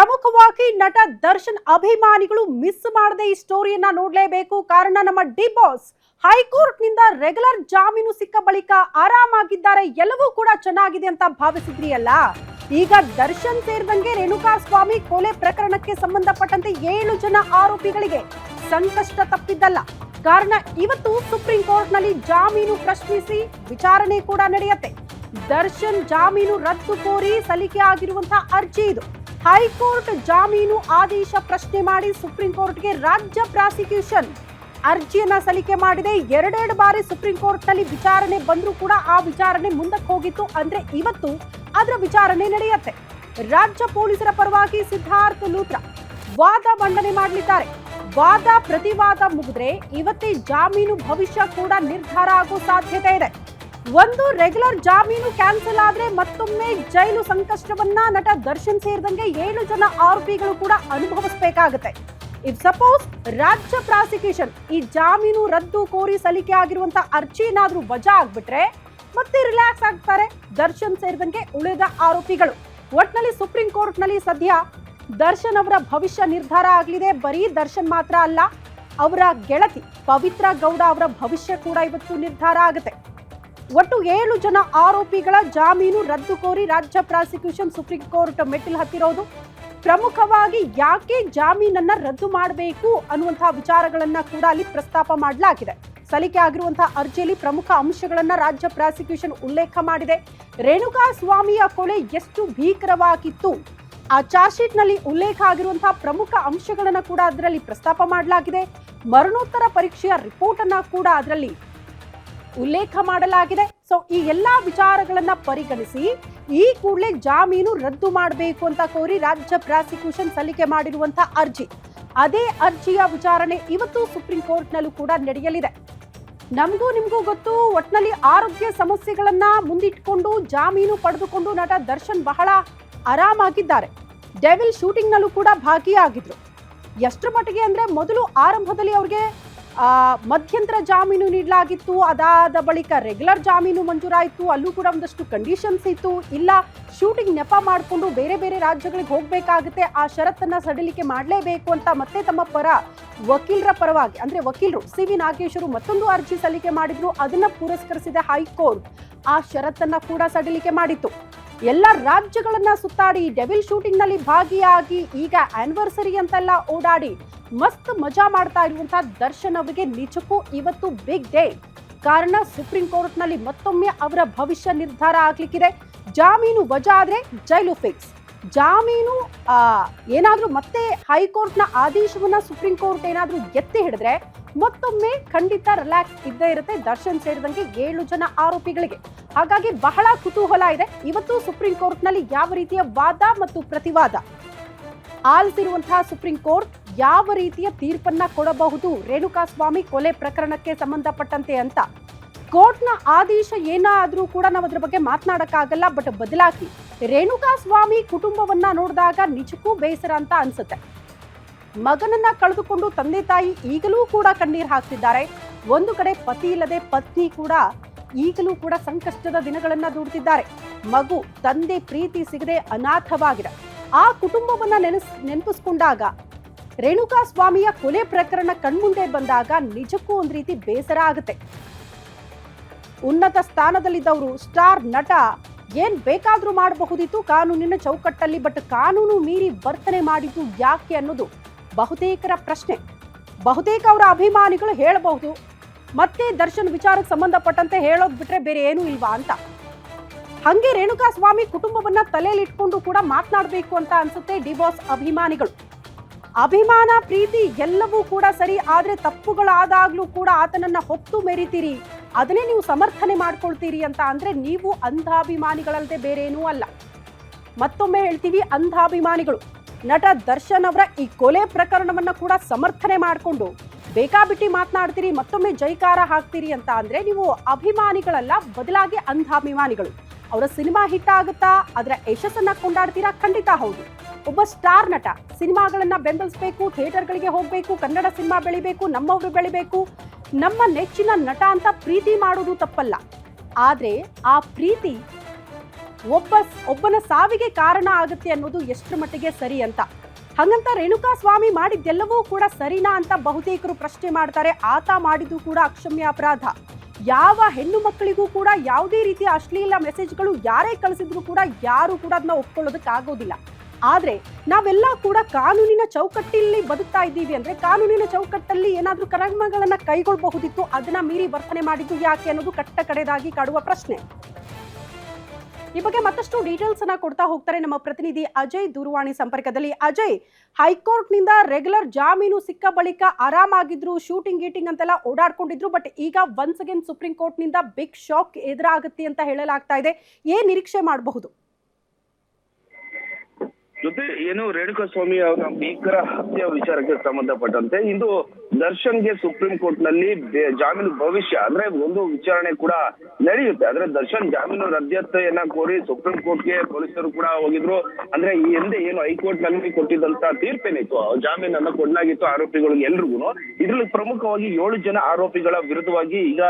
ಪ್ರಮುಖವಾಗಿ ನಟ ದರ್ಶನ್ ಅಭಿಮಾನಿಗಳು ಮಿಸ್ ಮಾಡದೆ ಈ ಸ್ಟೋರಿಯನ್ನ ನೋಡಲೇಬೇಕು. ಕಾರಣ ನಮ್ಮ ಡಿ ಬಾಸ್ ಹೈಕೋರ್ಟ್ ನಿಂದ ರೆಗ್ಯುಲರ್ ಜಾಮೀನು ಸಿಕ್ಕ ಬಳಿಕ ಆರಾಮಾಗಿದ್ದಾರೆ, ಎಲ್ಲವೂ ಕೂಡ ಚೆನ್ನಾಗಿದೆ ಅಂತ ಭಾವಿಸಿದ್ರಿ ಅಲ್ಲ. ಈಗ ದರ್ಶನ್ ಸೇರಿದಂಗೆ ರೇಣುಕಾ ಸ್ವಾಮಿ ಕೊಲೆ ಪ್ರಕರಣಕ್ಕೆ ಸಂಬಂಧಪಟ್ಟಂತೆ 7 ಜನ ಆರೋಪಿಗಳಿಗೆ ಸಂಕಷ್ಟ ತಪ್ಪಿದ್ದಲ್ಲ. ಕಾರಣ ಇವತ್ತು ಸುಪ್ರೀಂ ಕೋರ್ಟ್ ನಲ್ಲಿ ಜಾಮೀನು ಪ್ರಶ್ನಿಸಿ ವಿಚಾರಣೆ ಕೂಡ ನಡೆಯುತ್ತೆ. ದರ್ಶನ್ ಜಾಮೀನು ರದ್ದು ಕೋರಿ ಸಲ್ಲಿಕೆ ಆಗಿರುವಂತಹ ಅರ್ಜಿ ಇದು. ಹೈಕೋರ್ಟ್ ಜಾಮೀನು ಆದೇಶ ಪ್ರಶ್ನೆ ಮಾಡಿ ಸುಪ್ರೀಂ ಕೋರ್ಟ್ಗೆ ರಾಜ್ಯ ಪ್ರಾಸಿಕ್ಯೂಷನ್ ಅರ್ಜಿಯನ್ನ ಸಲ್ಲಿಕೆ ಮಾಡಿದೆ. 2 ಬಾರಿ ಸುಪ್ರೀಂ ಕೋರ್ಟ್ ನಲ್ಲಿ ವಿಚಾರಣೆ ಬಂದರೂ ಕೂಡ ಆ ವಿಚಾರಣೆ ಮುಂದಕ್ಕೆ ಹೋಗಿತ್ತು. ಅಂದ್ರೆ ಇವತ್ತು ಅದರ ವಿಚಾರಣೆ ನಡೆಯುತ್ತೆ. ರಾಜ್ಯ ಪೊಲೀಸರ ಪರವಾಗಿ ಸಿದ್ಧಾರ್ಥ ಲೂಥ್ರಾ ವಾದ ಮಂಡನೆ ಮಾಡಲಿದ್ದಾರೆ. ವಾದ ಪ್ರತಿವಾದ ಮುಗಿದ್ರೆ ಇವತ್ತೇ ಜಾಮೀನು ಭವಿಷ್ಯ ಕೂಡ ನಿರ್ಧಾರ ಆಗೋ ಸಾಧ್ಯತೆ ಇದೆ. ಒಂದು ರೆಗ್ಯುಲರ್ ಜಾಮೀನು ಕ್ಯಾನ್ಸಲ್ ಆದ್ರೆ ಮತ್ತೊಮ್ಮೆ ಜೈಲು ಸಂಕಷ್ಟವನ್ನ ನಟ ದರ್ಶನ್ ಸೇರಿದಂಗೆ 7 ಜನ ಆರೋಪಿಗಳು ಕೂಡ ಅನುಭವಿಸಬೇಕಾಗುತ್ತೆ. ಇಫ್ ಸಪೋಸ್ ರಾಜ್ಯ ಪ್ರಾಸಿಕ್ಯೂಷನ್ ಈ ಜಾಮೀನು ರದ್ದು ಕೋರಿ ಸಲ್ಲಿಕೆ ಆಗಿರುವಂತಹ ಅರ್ಜಿ ಏನಾದ್ರೂ ವಜಾ ಆಗ್ಬಿಟ್ರೆ ಮತ್ತೆ ರಿಲ್ಯಾಕ್ಸ್ ಆಗ್ತಾರೆ ದರ್ಶನ್ ಸೇರಿದಂಗೆ ಉಳಿದ ಆರೋಪಿಗಳು. ಒಟ್ನಲ್ಲಿ ಸುಪ್ರೀಂ ಕೋರ್ಟ್ ನಲ್ಲಿ ಸದ್ಯ ದರ್ಶನ್ ಅವರ ಭವಿಷ್ಯ ನಿರ್ಧಾರ ಆಗಲಿದೆ. ಬರೀ ದರ್ಶನ್ ಮಾತ್ರ ಅಲ್ಲ, ಅವರ ಗೆಳತಿ ಪವಿತ್ರ ಗೌಡ ಅವರ ಭವಿಷ್ಯ ಕೂಡ ಇವತ್ತು ನಿರ್ಧಾರ ಆಗುತ್ತೆ. ಒಟ್ಟು 7 ಜನ ಆರೋಪಿಗಳ ಜಾಮೀನು ರದ್ದು ಕೋರಿ ರಾಜ್ಯ ಪ್ರಾಸಿಕ್ಯೂಷನ್ ಸುಪ್ರೀಂ ಕೋರ್ಟ್ ಮೆಟ್ಟಿಲು ಹತ್ತಿರೋದು. ಪ್ರಮುಖವಾಗಿ ಯಾಕೆ ಜಾಮೀನನ್ನ ರದ್ದು ಮಾಡಬೇಕು ಅನ್ನುವಂತಹ ವಿಚಾರಗಳನ್ನ ಕೂಡ ಅಲ್ಲಿ ಪ್ರಸ್ತಾಪ ಮಾಡಲಾಗಿದೆ. ಸಲ್ಲಿಕೆ ಆಗಿರುವಂತಹ ಅರ್ಜಿಯಲ್ಲಿ ಪ್ರಮುಖ ಅಂಶಗಳನ್ನ ರಾಜ್ಯ ಪ್ರಾಸಿಕ್ಯೂಷನ್ ಉಲ್ಲೇಖ ಮಾಡಿದೆ. ರೇಣುಕಾ ಸ್ವಾಮಿಯ ಕೊಲೆ ಎಷ್ಟು ಭೀಕರವಾಗಿತ್ತು, ಆ ಚಾರ್ಜ್ ಶೀಟ್ ನಲ್ಲಿ ಉಲ್ಲೇಖ ಆಗಿರುವಂತಹ ಪ್ರಮುಖ ಅಂಶಗಳನ್ನ ಕೂಡ ಅದರಲ್ಲಿ ಪ್ರಸ್ತಾಪ ಮಾಡಲಾಗಿದೆ. ಮರಣೋತ್ತರ ಪರೀಕ್ಷೆಯ ರಿಪೋರ್ಟ್ ಅನ್ನ ಕೂಡ ಅದರಲ್ಲಿ ಉಲ್ಲೇಖ ಮಾಡಲಾಗಿದೆ. ಸೊ ಈ ಎಲ್ಲಾ ವಿಚಾರಗಳನ್ನ ಪರಿಗಣಿಸಿ ಈ ಕೂಡಲೇ ಜಾಮೀನು ರದ್ದು ಮಾಡಬೇಕು ಅಂತ ಕೋರಿ ರಾಜ್ಯ ಪ್ರಾಸಿಕ್ಯೂಷನ್ ಸಲ್ಲಿಕೆ ಮಾಡಿರುವಂತಹ ಅರ್ಜಿ, ಅದೇ ಅರ್ಜಿಯ ವಿಚಾರಣೆ ಇವತ್ತು ಸುಪ್ರೀಂ ಕೋರ್ಟ್ ನಲ್ಲೂ ಕೂಡ ನಡೆಯಲಿದೆ. ನಮಗೂ ನಿಮಗೂ ಗೊತ್ತು, ಒಟ್ನಲ್ಲಿ ಆರೋಗ್ಯ ಸಮಸ್ಯೆಗಳನ್ನ ಮುಂದಿಟ್ಕೊಂಡು ಜಾಮೀನು ಪಡೆದುಕೊಂಡು ನಟ ದರ್ಶನ್ ಬಹಳ ಆರಾಮಾಗಿದ್ದಾರೆ. ಡೆವಿಲ್ ಶೂಟಿಂಗ್ ನಲ್ಲೂ ಕೂಡ ಭಾಗಿಯಾಗಿದ್ರು. ಎಷ್ಟರ ಮಟ್ಟಿಗೆ ಅಂದ್ರೆ ಮೊದಲು ಆರಂಭದಲ್ಲಿ ಅವ್ರಿಗೆ ಮಧ್ಯಂತರ ಜಾಮೀನು ನೀಡಲಾಗಿತ್ತು. ಅದಾದ ಬಳಿಕ ರೆಗ್ಯುಲರ್ ಜಾಮೀನು ಮಂಜೂರಾಯಿತು. ಅಲ್ಲೂ ಕೂಡ ಒಂದಷ್ಟು ಕಂಡೀಷನ್ಸ್ ಇತ್ತು. ಇಲ್ಲ ಶೂಟಿಂಗ್ ನೆಪ ಮಾಡಿಕೊಂಡು ಬೇರೆ ಬೇರೆ ರಾಜ್ಯಗಳಿಗೆ ಹೋಗಬೇಕಾಗುತ್ತೆ, ಆ ಷರತ್ತನ್ನ ಸಡಿಲಿಕೆ ಮಾಡಲೇಬೇಕು ಅಂತ ಮತ್ತೆ ತಮ್ಮ ಪರ ವಕೀಲರ ಪರವಾಗಿ ಅಂದ್ರೆ ವಕೀಲರು ಸಿ.ವಿ. ನಾಗೇಶ್ವರು ಮತ್ತೊಂದು ಅರ್ಜಿ ಸಲ್ಲಿಕೆ ಮಾಡಿದ್ರು. ಅದನ್ನ ಪುರಸ್ಕರಿಸಿದ ಹೈಕೋರ್ಟ್ ಆ ಷರತ್ತನ್ನ ಕೂಡ ಸಡಿಲಿಕೆ ಮಾಡಿತ್ತು. ಎಲ್ಲ ರಾಜ್ಯಗಳನ್ನ ಸುತ್ತಾಡಿ ಡೆವಿಲ್ ಶೂಟಿಂಗ್ ನಲ್ಲಿ ಭಾಗಿಯಾಗಿ ಈಗ ಆನಿವರ್ಸರಿ ಅಂತೆಲ್ಲ ಓಡಾಡಿ ಮಸ್ತ್ ಮಜಾ ಮಾಡ್ತಾ ಇರುವಂತಹ ದರ್ಶನ್ ಅವರಿಗೆ ನಿಜಕ್ಕೂ ಇವತ್ತು ಬಿಗ್ ಡೇ. ಕಾರಣ ಸುಪ್ರೀಂ ಕೋರ್ಟ್ ನಲ್ಲಿ ಮತ್ತೊಮ್ಮೆ ಅವರ ಭವಿಷ್ಯ ನಿರ್ಧಾರ ಆಗ್ಲಿಕ್ಕಿದೆ. ಜಾಮೀನು ವಜಾ ಆದ್ರೆ ಜೈಲು ಫಿಕ್ಸ್. ಜಾಮೀನು ಏನಾದ್ರೂ ಮತ್ತೆ ಹೈಕೋರ್ಟ್ ನ ಆದೇಶವನ್ನ ಸುಪ್ರೀಂ ಕೋರ್ಟ್ ಏನಾದ್ರೂ ಎತ್ತಿ ಹಿಡಿದ್ರೆ ಮತ್ತೊಮ್ಮೆ ಖಂಡಿತ ರಿಲ್ಯಾಕ್ಸ್ ಇದ್ದೇ ಇರುತ್ತೆ ದರ್ಶನ್ ಸೇರಿದಂಗೆ 7 ಜನ ಆರೋಪಿಗಳಿಗೆ. ಹಾಗಾಗಿ ಬಹಳ ಕುತೂಹಲ ಇದೆ ಇವತ್ತು ಸುಪ್ರೀಂ ಕೋರ್ಟ್ ನಲ್ಲಿ ಯಾವ ರೀತಿಯ ವಾದ ಮತ್ತು ಪ್ರತಿವಾದ ಆಲಿಸಿರುವಂತಹ ಸುಪ್ರೀಂ ಕೋರ್ಟ್ ಯಾವ ರೀತಿಯ ತೀರ್ಪನ್ನ ಕೊಡಬಹುದು ರೇಣುಕಾ ಸ್ವಾಮಿ ಕೊಲೆ ಪ್ರಕರಣಕ್ಕೆ ಸಂಬಂಧಪಟ್ಟಂತೆ ಅಂತ. ಕೋರ್ಟ್ನ ಆದೇಶ ಏನಾದ್ರೂ ಕೂಡ ನಾವು ಅದ್ರ ಬಗ್ಗೆ ಮಾತನಾಡಕ್ಕಾಗಲ್ಲ. ಬಟ್ ಬದಲಾಗಿ ರೇಣುಕಾ ಸ್ವಾಮಿ ಕುಟುಂಬವನ್ನ ನೋಡಿದಾಗ ನಿಜಕ್ಕೂ ಬೇಸರ ಅಂತ ಅನ್ಸುತ್ತೆ. ಮಗನನ್ನ ಕಳೆದುಕೊಂಡು ತಂದೆ ತಾಯಿ ಈಗಲೂ ಕೂಡ ಕಣ್ಣೀರು ಹಾಕ್ತಿದ್ದಾರೆ. ಒಂದು ಕಡೆ ಪತಿ ಇಲ್ಲದೆ ಪತ್ನಿ ಕೂಡ ಈಗಲೂ ಕೂಡ ಸಂಕಷ್ಟದ ದಿನಗಳನ್ನ ದೂಡ್ತಿದ್ದಾರೆ. ಮಗು ತಂದೆ ಪ್ರೀತಿ ಸಿಗದೆ ಅನಾಥವಾಗಿದೆ. ಆ ಕುಟುಂಬವನ್ನ ನೆನಪಿಸ್ಕೊಂಡಾಗ ರೇಣುಕಾ ಸ್ವಾಮಿಯ ಕೊಲೆ ಪ್ರಕರಣ ಕಣ್ಮುಂದೆ ಬಂದಾಗ ನಿಜಕ್ಕೂ ಒಂದ್ ರೀತಿ ಬೇಸರ ಆಗುತ್ತೆ. ಉನ್ನತ ಸ್ಥಾನದಲ್ಲಿದ್ದವರು ಸ್ಟಾರ್ ನಟ ಏನ್ ಬೇಕಾದ್ರೂ ಮಾಡಬಹುದಿತ್ತು ಕಾನೂನಿನ ಚೌಕಟ್ಟಲ್ಲಿ. ಬಟ್ ಕಾನೂನು ಮೀರಿ ವರ್ತನೆ ಮಾಡಿದ್ದು ಯಾಕೆ ಅನ್ನೋದು ಬಹುತೇಕರ ಪ್ರಶ್ನೆ. ಬಹುತೇಕ ಅವರ ಅಭಿಮಾನಿಗಳು ಹೇಳಬಹುದು ಮತ್ತೆ ದರ್ಶನ್ ವಿಚಾರಕ್ಕೆ ಸಂಬಂಧಪಟ್ಟಂತೆ ಹೇಳೋದ್ ಬಿಟ್ರೆ ಬೇರೆ ಏನೂ ಇಲ್ವಾ ಅಂತ. ಹಂಗೆ ರೇಣುಕಾ ಸ್ವಾಮಿ ಕುಟುಂಬವನ್ನ ತಲೆಯಲ್ಲಿ ಇಟ್ಕೊಂಡು ಕೂಡ ಮಾತನಾಡಬೇಕು ಅಂತ ಅನ್ಸುತ್ತೆ ಡಿ ಬಾಸ್ ಅಭಿಮಾನಿಗಳು. ಅಭಿಮಾನ ಪ್ರೀತಿ ಎಲ್ಲವೂ ಕೂಡ ಸರಿ, ಆದ್ರೆ ತಪ್ಪುಗಳಾದಾಗ್ಲೂ ಕೂಡ ಆತನನ್ನ ಹೊತ್ತು ಮೆರಿತೀರಿ, ಅದನ್ನೇ ನೀವು ಸಮರ್ಥನೆ ಮಾಡ್ಕೊಳ್ತೀರಿ ಅಂತ ಅಂದ್ರೆ ನೀವು ಅಂಧಾಭಿಮಾನಿಗಳಲ್ಲದೆ ಬೇರೇನೂ ಅಲ್ಲ. ಮತ್ತೊಮ್ಮೆ ಹೇಳ್ತೀವಿ, ಅಂಧಾಭಿಮಾನಿಗಳು. ನಟ ದರ್ಶನ್ ಅವರ ಈ ಕೊಲೆ ಪ್ರಕರಣವನ್ನ ಕೂಡ ಸಮರ್ಥನೆ ಮಾಡಿಕೊಂಡು ಬೇಕಾಬಿಟ್ಟಿ ಮಾತನಾಡ್ತೀರಿ, ಮತ್ತೊಮ್ಮೆ ಜೈಕಾರ ಹಾಕ್ತೀರಿ ಅಂತ ಅಂದ್ರೆ ನೀವು ಅಭಿಮಾನಿಗಳಲ್ಲ, ಬದಲಾಗಿ ಅಂಧಾಭಿಮಾನಿಗಳು. ಅವರ ಸಿನಿಮಾ ಹಿಟ್ ಆಗುತ್ತಾ, ಅದರ ಯಶಸ್ಸನ್ನ ಕೊಂಡಾಡ್ತೀರಾ? ಖಂಡಿತ ಹೌದು. ಒಬ್ಬ ಸ್ಟಾರ್ ನಟ ಸಿನಿಮಾಗಳನ್ನ ಬೆಂಬಲಿಸಬೇಕು, ಥಿಯೇಟರ್ಗಳಿಗೆ ಹೋಗಬೇಕು, ಕನ್ನಡ ಸಿನಿಮಾ ಬೆಳಿಬೇಕು, ನಮ್ಮವರು ಬೆಳಿಬೇಕು, ನಮ್ಮ ನೆಚ್ಚಿನ ನಟ ಅಂತ ಪ್ರೀತಿ ಮಾಡೋದು ತಪ್ಪಲ್ಲ. ಆದ್ರೆ ಆ ಪ್ರೀತಿ ಒಬ್ಬನ ಸಾವಿಗೆ ಕಾರಣ ಆಗುತ್ತೆ ಅನ್ನೋದು ಎಷ್ಟರ ಮಟ್ಟಿಗೆ ಸರಿ ಅಂತ. ಹಾಗಂತ ರೇಣುಕಾ ಸ್ವಾಮಿ ಮಾಡಿದ್ದೆಲ್ಲವೂ ಕೂಡ ಸರಿನಾ ಅಂತ ಬಹುತೇಕರು ಪ್ರಶ್ನೆ ಮಾಡ್ತಾರೆ. ಆತ ಮಾಡಿದ್ದು ಕೂಡ ಅಕ್ಷಮ್ಯ ಅಪರಾಧ. ಯಾವ ಹೆಣ್ಣು ಮಕ್ಕಳಿಗೂ ಕೂಡ ಯಾವುದೇ ರೀತಿಯ ಅಶ್ಲೀಲ ಮೆಸೇಜ್ಗಳು ಯಾರೇ ಕಳಿಸಿದ್ರು ಕೂಡ ಯಾರು ಕೂಡ ಅದನ್ನ ಒಪ್ಕೊಳ್ಳೋದಕ್ಕಾಗೋದಿಲ್ಲ. ಆದ್ರೆ ನಾವೆಲ್ಲ ಕೂಡ ಕಾನೂನಿನ ಚೌಕಟ್ಟಲ್ಲಿ ಬದುಕ್ತಾ ಇದ್ದೀವಿ ಅಂದ್ರೆ ಕಾನೂನಿನ ಚೌಕಟ್ಟಲ್ಲಿ ಏನಾದ್ರೂ ಕ್ರಮಗಳನ್ನ ಕೈಗೊಳ್ಳಬಹುದಿತ್ತು. ಅದನ್ನ ಮೀರಿ ವರ್ತನೆ ಮಾಡಿದ್ದು ಯಾಕೆ ಅನ್ನೋದು ಕಟ್ಟ ಕಡೆದಾಗಿ ಕಾಡುವ ಪ್ರಶ್ನೆ. ಈ ಬಗ್ಗೆ ಮತ್ತಷ್ಟು ಡೀಟೇಲ್ಸ್ ಅನ್ನ ಕೊಡ್ತಾ ಹೋಗ್ತಾರೆ ನಮ್ಮ ಪ್ರತಿನಿಧಿ ಅಜಯ್ ದೂರವಾಣಿ ಸಂಪರ್ಕದಲ್ಲಿ. ಅಜಯ್, ಹೈಕೋರ್ಟ್ ನಿಂದ ರೆಗ್ಯುಲರ್ ಜಾಮೀನು ಸಿಕ್ಕ ಬಳಿಕ ಆರಾಮಾಗಿದ್ರು, ಶೂಟಿಂಗ್ ಗೀಟಿಂಗ್ ಅಂತೆಲ್ಲ ಓಡಾಡ್ಕೊಂಡಿದ್ರು. ಬಟ್ ಈಗ ಒನ್ಸ್ ಅಗೇನ್ ಸುಪ್ರೀಂ ಕೋರ್ಟ್ ನಿಂದ ಬಿಗ್ ಶಾಕ್ ಎದುರಾಗುತ್ತೆ ಅಂತ ಹೇಳಲಾಗ್ತಾ ಇದೆ. ಏನ್ ನಿರೀಕ್ಷೆ ಮಾಡಬಹುದು? ಜೊತೆ ಏನು ರೇಣುಕಾ ಸ್ವಾಮಿ ಅವರ ಭೀಕರ ಹತ್ಯೆ ವಿಚಾರಕ್ಕೆ ಸಂಬಂಧಪಟ್ಟಂತೆ ಇಂದು ದರ್ಶನ್ಗೆ ಸುಪ್ರೀಂ ಕೋರ್ಟ್ ನಲ್ಲಿ ಜಾಮೀನು ಭವಿಷ್ಯ ಅಂದ್ರೆ ಒಂದು ವಿಚಾರಣೆ ಕೂಡ ನಡೆಯುತ್ತೆ. ಅಂದ್ರೆ ದರ್ಶನ್ ಜಾಮೀನು ರದ್ಯತೆಯನ್ನ ಕೋರಿ ಸುಪ್ರೀಂ ಕೋರ್ಟ್ಗೆ ಪೊಲೀಸರು ಕೂಡ ಹೋಗಿದ್ರು. ಅಂದ್ರೆ ಈ ಹಿಂದೆ ಏನು ಹೈಕೋರ್ಟ್ ನಲ್ಲಿ ಕೊಟ್ಟಿದ್ದಂತ ತೀರ್ಪೇನಿತ್ತು, ಜಾಮೀನನ್ನ ಕೊಡಲಾಗಿತ್ತು ಆರೋಪಿಗಳಿಗೆ ಎಲ್ರಿಗೂ. ಇದ್ರಲ್ಲಿ ಪ್ರಮುಖವಾಗಿ 7 ಜನ ಆರೋಪಿಗಳ ವಿರುದ್ಧವಾಗಿ ಈಗ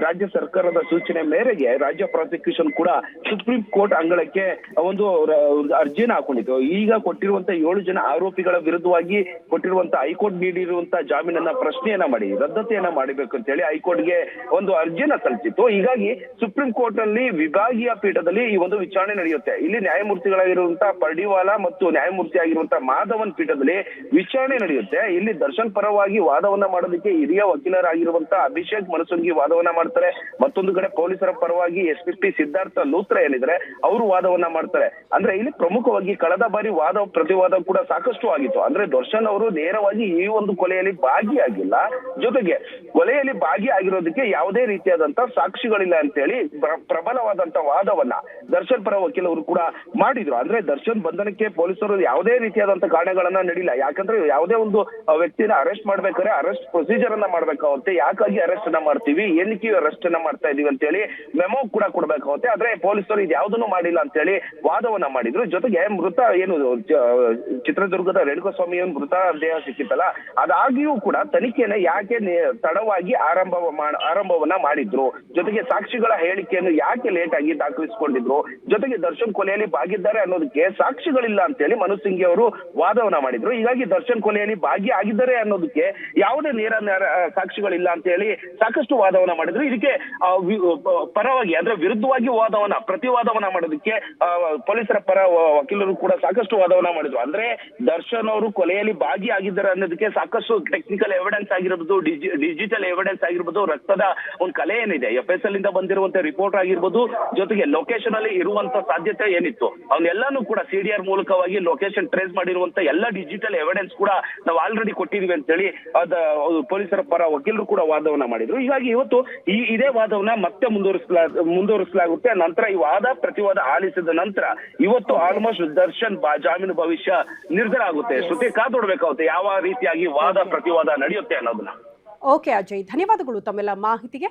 ರಾಜ್ಯ ಸರ್ಕಾರದ ಸೂಚನೆ ಮೇರೆಗೆ ರಾಜ್ಯ ಪ್ರಾಸಿಕ್ಯೂಷನ್ ಕೂಡ ಸುಪ್ರೀಂ ಕೋರ್ಟ್ ಅಂಗಳಕ್ಕೆ ಒಂದು ಅರ್ಜಿನ ಹಾಕೊಂಡಿತ್ತು. ಈಗ ಕೊಟ್ಟಿರುವಂತ 7 ಜನ ಆರೋಪಿಗಳ ವಿರುದ್ಧವಾಗಿ ಕೊಟ್ಟಿರುವಂತ ಹೈಕೋರ್ಟ್ ನೀಡಿರುವಂತ ಜಾಮೀನನ್ನ ಪ್ರಶ್ನೆಯನ್ನ ಮಾಡಿ ರದ್ದತೆಯನ್ನ ಮಾಡಬೇಕು ಅಂತ ಹೇಳಿ ಹೈಕೋರ್ಟ್ಗೆ ಒಂದು ಅರ್ಜಿಯನ್ನ ಸಲ್ಲಿಸಿತ್ತು. ಹೀಗಾಗಿ ಸುಪ್ರೀಂ ಕೋರ್ಟ್ ನಲ್ಲಿ ವಿಭಾಗೀಯ ಪೀಠದಲ್ಲಿ ಈ ಒಂದು ವಿಚಾರಣೆ ನಡೆಯುತ್ತೆ. ಇಲ್ಲಿ ನ್ಯಾಯಮೂರ್ತಿಗಳಾಗಿರುವಂತಹ ಪರ್ಡಿವಾಲಾ ಮತ್ತು ನ್ಯಾಯಮೂರ್ತಿ ಆಗಿರುವಂತಹ ಮಾಧವನ್ ಪೀಠದಲ್ಲಿ ವಿಚಾರಣೆ ನಡೆಯುತ್ತೆ. ಇಲ್ಲಿ ದರ್ಶನ್ ಪರವಾಗಿ ವಾದವನ್ನ ಮಾಡೋದಕ್ಕೆ ಹಿರಿಯ ವಕೀಲರಾಗಿರುವಂತಹ ಅಭಿಷೇಕ್ ಮನಸುಂಗಿ ವಾದವನ್ನ ಮಾಡ್ತಾರೆ. ಮತ್ತೊಂದು ಕಡೆ ಪೊಲೀಸರ ಪರವಾಗಿ SPP ಸಿದ್ಧಾರ್ಥ ಲೂತ್ರಾ ಏನಿದ್ರೆ ಅವರು ವಾದವನ್ನ ಮಾಡ್ತಾರೆ. ಅಂದ್ರೆ ಇಲ್ಲಿ ಪ್ರಮುಖವಾಗಿ ಕಳೆದ ಬಾರಿ ವಾದ ಪ್ರತಿವಾದ ಕೂಡ ಸಾಕಷ್ಟು ಆಗಿತ್ತು. ಅಂದ್ರೆ ದರ್ಶನ್ ಅವರು ನೇರವಾಗಿ ಈ ಒಂದು ಕೊಲೆಯಲ್ಲಿ ಭಾಗಿಯಾಗಿಲ್ಲ, ಜೊತೆಗೆ ಕೊಲೆಯಲ್ಲಿ ಭಾಗಿಯಾಗಿರೋದಕ್ಕೆ ಯಾವುದೇ ರೀತಿಯಾದಂತ ಸಾಕ್ಷಿಗಳಿಲ್ಲ ಅಂತ ಹೇಳಿ ಪ್ರಬಲವಾದಂತ ವಾದವನ್ನ ದರ್ಶನ್ ಪರ ವಕೀಲರು ಕೂಡ ಮಾಡಿದ್ರು. ಅಂದ್ರೆ ದರ್ಶನ್ ಬಂಧನಕ್ಕೆ ಪೊಲೀಸರು ಯಾವುದೇ ರೀತಿಯಾದಂತ ಕಾರಣಗಳನ್ನ ನೀಡಿಲ್ಲ. ಯಾಕಂದ್ರೆ ಯಾವುದೇ ಒಂದು ವ್ಯಕ್ತಿನ ಅರೆಸ್ಟ್ ಮಾಡ್ಬೇಕಾದ್ರೆ ಅರೆಸ್ಟ್ ಪ್ರೊಸೀಜರ್ ಅನ್ನ ಮಾಡ್ಬೇಕಾಗುತ್ತೆ. ಯಾಕಾಗಿ ಅರೆಸ್ಟ್ ಅನ್ನ ಮಾಡ್ತೀವಿ, ಏನಕ್ಕೆ ಅರೆಸ್ಟ್ ಅನ್ನ ಮಾಡ್ತಾ ಇದೀವಿ ಅಂತ ಹೇಳಿ ಮೆಮೋ ಕೂಡ ಕೊಡ್ಬೇಕಾಗುತ್ತೆ. ಆದ್ರೆ ಪೊಲೀಸರು ಇದು ಯಾವುದನ್ನು ಮಾಡಿಲ್ಲ ಅಂತ ಹೇಳಿ ವಾದವನ್ನ ಮಾಡಿದ್ರು. ಜೊತೆಗೆ ಮೃತ ಏನು ಚಿತ್ರದುರ್ಗದ ರೇಣುಕಾ ಸ್ವಾಮಿ ಮೃತ ದೇಹ ಸಿಕ್ಕಿತ್ತಲ್ಲ, ಅದಾಗಿಯೂ ಕೂಡ ತನಿಖೆನ ಯಾಕೆ ತಡವಾಗಿ ಆರಂಭವನ್ನ ಮಾಡಿದ್ರು, ಜೊತೆಗೆ ಸಾಕ್ಷಿಗಳ ಹೇಳಿಕೆಯನ್ನು ಯಾಕೆ ಲೇಟ್ ಆಗಿ ದಾಖಲಿಸಿಕೊಂಡಿದ್ರು, ಜೊತೆಗೆ ದರ್ಶನ್ ಕೊಲೆಯಲ್ಲಿ ಭಾಗಿದ್ದಾರೆ ಅನ್ನೋದಕ್ಕೆ ಸಾಕ್ಷಿಗಳಿಲ್ಲ ಅಂತ ಹೇಳಿ ಮನುಸಿಂಗಿ ಅವರು ವಾದವನ್ನ ಮಾಡಿದ್ರು. ಹೀಗಾಗಿ ದರ್ಶನ್ ಕೊಲೆಯಲ್ಲಿ ಭಾಗಿಯಾಗಿದ್ದಾರೆ ಅನ್ನೋದಕ್ಕೆ ಯಾವುದೇ ನೇರ ಸಾಕ್ಷಿಗಳಿಲ್ಲ ಅಂತ ಹೇಳಿ ಸಾಕಷ್ಟು ವಾದವನ್ನ ಮಾಡಿದ್ರು. ಇದಕ್ಕೆ ಪರವಾಗಿ ಅಂದ್ರೆ ವಿರುದ್ಧವಾಗಿ ಪ್ರತಿವಾದವನ್ನ ಮಾಡೋದಕ್ಕೆ ಪೊಲೀಸರ ಪರ ವಕೀಲರು ಕೂಡ ಸಾಕಷ್ಟು ವಾದವನ್ನ ಮಾಡಿದ್ರು. ಅಂದ್ರೆ ದರ್ಶನ್ ಅವರು ಕೊಲೆಯಲ್ಲಿ ಭಾಗಿಯಾಗಿದ್ದಾರೆ ಅನ್ನೋದಕ್ಕೆ ಸಾಕಷ್ಟು ಟೆಕ್ನಿಕಲ್ ಎವಿಡೆನ್ಸ್ ಆಗಿರ್ಬೋದು, ಡಿಜಿಟಲ್ ಎವಿಡೆನ್ಸ್ ಆಗಿರ್ಬೋದು, ರಕ್ತದ ಒಂದು ಕಲೆ ಏನಿದೆ FSL ಇಂದ ಬಂದಿರುವಂತ ರಿಪೋರ್ಟ್ ಆಗಿರ್ಬೋದು, ಜೊತೆಗೆ ಲೊಕೇಶನ್ ಅಲ್ಲಿ ಇರುವಂತ ಸಾಧ್ಯತೆ ಏನಿತ್ತು ಅವನ್ನೆಲ್ಲಾನು ಕೂಡ CDR ಮೂಲಕವಾಗಿ ಲೊಕೇಶನ್ ಟ್ರೇಸ್ ಮಾಡಿರುವಂತ ಎಲ್ಲ ಡಿಜಿಟಲ್ ಎವಿಡೆನ್ಸ್ ಕೂಡ ನಾವು ಆಲ್ರೆಡಿ ಕೊಟ್ಟಿದೀವಿ ಅಂತ ಹೇಳಿ ಪೊಲೀಸರ ಪರ ವಕೀಲರು ಕೂಡ ವಾದವನ್ನ ಮಾಡಿದ್ರು. ಹೀಗಾಗಿ ಇವತ್ತು ಇದೇ ವಾದವನ್ನ ಮತ್ತೆ ಮುಂದುವರಿಸಲಾಗುತ್ತೆ. ನಂತರ ಈ ವಾದ ಪ್ರತಿವಾದ ಆಲಿಸಿದ ನಂತರ ಇವತ್ತು ಆಲ್ಮೋಸ್ಟ್ ದರ್ಶನ್ ಜಾಮೀನು ಭವಿಷ್ಯ ನಿರ್ಧಾರ ಆಗುತ್ತೆ. ಶ್ರುತಿ ಕಾದೊಡ್ಬೇಕಾಗುತ್ತೆ ಯಾವ ರೀತಿಯಾಗಿ ವಾದ ಪ್ರತಿವಾದ ನಡೆಯುತ್ತೆ ಅನ್ನೋದನ್ನ. ಓಕೆ ಅಜಯ್, ಧನ್ಯವಾದಗಳು ತಮ್ಮೆಲ್ಲ ಮಾಹಿತಿಗೆ.